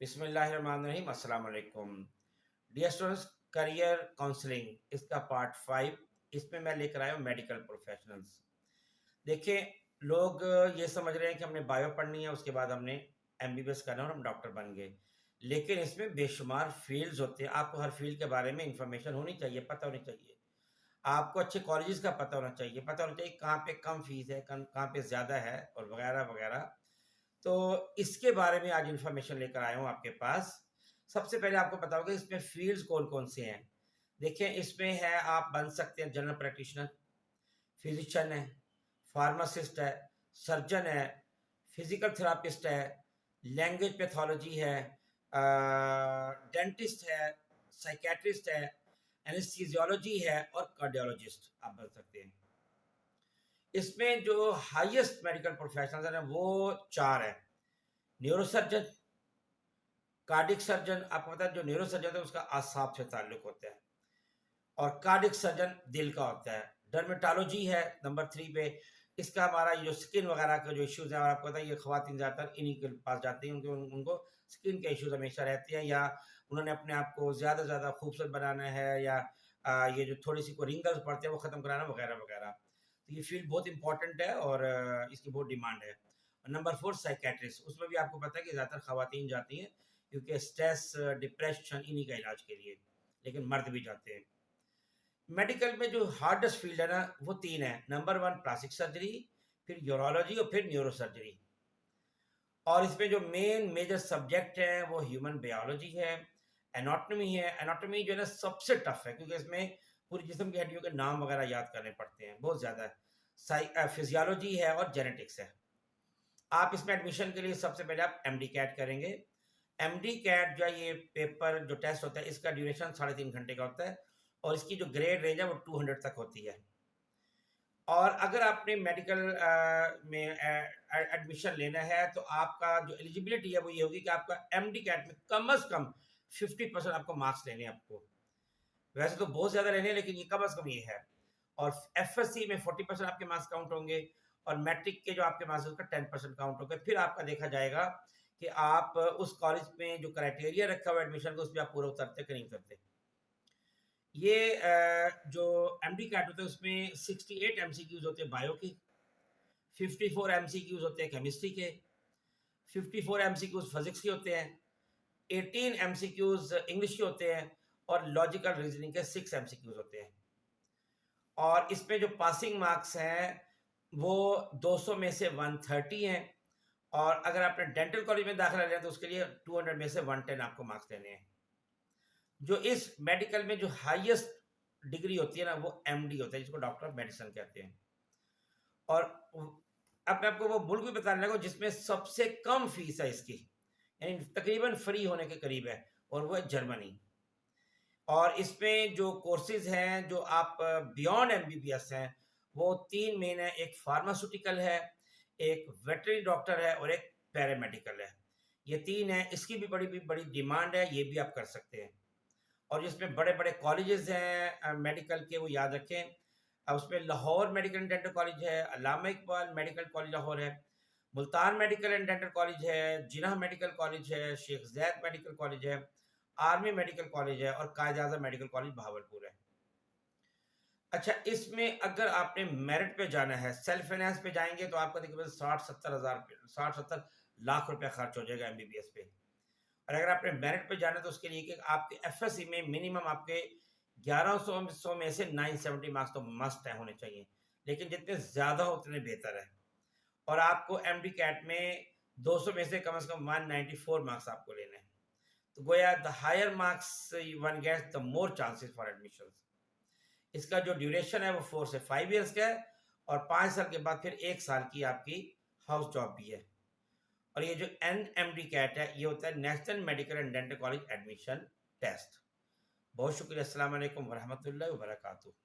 बिस्मिल्लाहिर्रहमानिर्रहीम अस्सलाम वालेकुम। डियर स्टूडेंट्स, करियर काउंसलिंग इसका पार्ट 5। इसमें मैं लेकर आया हूँ मेडिकल प्रोफेशनल्स। देखिए, लोग ये समझ रहे हैं कि हमने बायो पढ़नी है, उसके बाद हमने एमबीबीएस करना है और हम डॉक्टर बन गए। लेकिन इसमें बेशुमार फील्ड्स होते हैं। आपको हर फील्ड के बारे में इंफॉर्मेशन होनी चाहिए, पता होनी चाहिए। आपको अच्छे कॉलेजेस का पता होना चाहिए कहाँ पे कम फीस है, कहाँ पे ज़्यादा है और वगैरह वगैरह। तो इसके बारे में आज इन्फॉर्मेशन लेकर आया हूँ आपके पास। सबसे पहले आपको पता होगा इसमें फील्ड्स कौन-कौन से हैं। देखिए, इसमें है आप बन सकते हैं जनरल प्रैक्टिशनर, फिजिशियन है, फार्मासिस्ट है, सर्जन है, फिजिकल थेरापिस्ट है, लैंग्वेज पैथोलॉजी है, डेंटिस्ट है, साइकियाट्रिस्ट है, एनेस्थीसियोलॉजी है और कार्डियोलॉजिस्ट आप बन सकते हैं। इसमें जो हाईएस्ट मेडिकल प्रोफेशनल्स हैं वो 4 हैं। न्यूरोसर्जन, कार्डिक सर्जन, आपको पता है जो न्यूरो सर्जन है उसका आसाब से ताल्लुक होता है और कार्डिक सर्जन दिल का होता है। डर्मेटोलॉजी है नंबर 3 पे। इसका हमारा ये जो स्किन वगैरह का जो इश्यूज है, और आपको पता है ये खवातीन ज़्यादातर इन्हीं के पास जाती हैं, उनको स्किन के इश्यूज हमेशा रहते हैं, या उन्होंने अपने आप को ज़्यादा से ज़्यादा खूबसूरत बनाना है, या ये जो थोड़ी सी को रिंगल्स पड़ते हैं वो ख़त्म कराना वगैरह वगैरह। तो ये फील्ड बहुत इंपॉर्टेंट है और इसकी बहुत डिमांड है। और नंबर 4 साइकेट्रिस्ट, उसमें भी आपको पता है कि ज़्यादातर खवातीन जाती हैं क्योंकि स्ट्रेस, डिप्रेशन इन्हीं का इलाज के लिए, लेकिन मर्द भी जाते हैं। मेडिकल में जो हार्डेस्ट फील्ड है ना वो 3 है। नंबर 1 प्लास्टिक सर्जरी, फिर यूरोलॉजी और फिर न्यूरो सर्जरी। और इसमें जो मेन मेजर सब्जेक्ट है वो ह्यूमन बायोलॉजी है, एनाटॉमी है। एनाटॉमी जो है ना सबसे टफ है क्योंकि इसमें पूरी जिस्म की हड्डियों के नाम वगैरह याद करने पड़ते हैं, बहुत ज़्यादा है। फिजियोलॉजी है और जेनेटिक्स है। आप इसमें एडमिशन के लिए सबसे पहले आप एमडी कैट करेंगे। एमडी कैट जो है ये पेपर जो टेस्ट होता है इसका ड्यूरेशन 3.5 घंटे का होता है और इसकी जो ग्रेड रेंज है वो 200 तक होती है। और अगर आपने मेडिकल में एडमिशन लेना है तो आपका जो एलिजिबिलिटी है वो ये होगी कि आपका एमडी कैट में कम से कम 50% आपको मार्क्स लेने हैं आपको। वैसे तो बहुत ज़्यादा लेने हैं लेकिन ये कम से कम ये है। और एफएससी में 40% आपके मार्क्स काउंट होंगे और मैट्रिक के जो आपके मार्क्स उसका 10% काउंट होंगे। फिर आपका देखा जाएगा कि आप उस कॉलेज में जो क्राइटेरिया रखा हुआ एडमिशन का उसमें आप पूरा उतरते कि नहीं उतरते। ये जो एमडी कैट होता है उसमें 68 एमसीक्यूज होते हैं बायो के, 54 एमसीक्यूज होते हैं केमिस्ट्री के, 54 एमसीक्यूज फिजिक्स के होते हैं, 18 एमसीक्यूज इंग्लिश के होते हैं और लॉजिकल रीजनिंग के 6 एमसीक्यूज होते हैं। और इसमें जो पासिंग मार्क्स हैं वो 200 में से 130 हैं। और अगर आपने डेंटल कॉलेज में दाखिला लिया तो उसके लिए 200 में से 110 आपको मार्क्स लेने हैं। जो इस मेडिकल में जो हाईएस्ट डिग्री होती है ना वो एमडी होता है, जिसको डॉक्टर ऑफ मेडिसिन कहते हैं। और अब मैं आपको वो मुल्क भी बताने लगा जिसमें सबसे कम फीस है इसकी, यानी तकरीबन फ्री होने के करीब है, और वो है जर्मनी। और इसमें जो कोर्सेज हैं जो आप बियॉन्ड एमबीबीएस हैं वो 3 मेन है। एक फार्मास्यूटिकल है, एक वेटरनरी डॉक्टर है और एक पैरामेडिकल है। ये 3 है। इसकी भी बड़ी बड़ी डिमांड है, ये भी आप कर सकते हैं। और जिसमें बड़े बड़े कॉलेजेस हैं मेडिकल के वो याद रखें। उसमें Lahore medical and dental college है, अल्लामा इकबाल मेडिकल कॉलेज लाहौर है, Multan medical and dental college है, जिन्ना मेडिकल कॉलेज है, शेख जैद मेडिकल कॉलेज है, आर्मी मेडिकल कॉलेज है और कायद आज़म मेडिकल कॉलेज भावलपुर है। अच्छा, इसमें अगर आपने मेरिट पे जाना है, सेल्फ फाइनेंस पे जाएंगे तो आपका तकरीबन 60-70 लाख रुपया खर्च हो जाएगा एमबीबीएस पे। और अगर आपने मेरिट पे जाना है तो उसके लिए कि आपके एफएससी में मिनिमम आपके 1100 में से 970 मार्क्स तो मस्ट है होने चाहिए, लेकिन जितने ज़्यादा हो उतने बेहतर है। और आपको एमडी कैट में 200 में से कम 194 मार्क्स आपको लेने हैं। तो गोया the higher marks one gets the more chances for admission. इसका जो ड्यूरेशन है वो 4 से 5 ईयर्स का है और 5 साल के बाद फिर 1 साल की आपकी हाउस जॉब भी है। और ये जो एनएमडी कैट है ये होता है national medical and dental college admission test. बहुत शुक्रिया। अस्सलाम वालेकुम वरहमतुल्लाहि वबरकातुहू।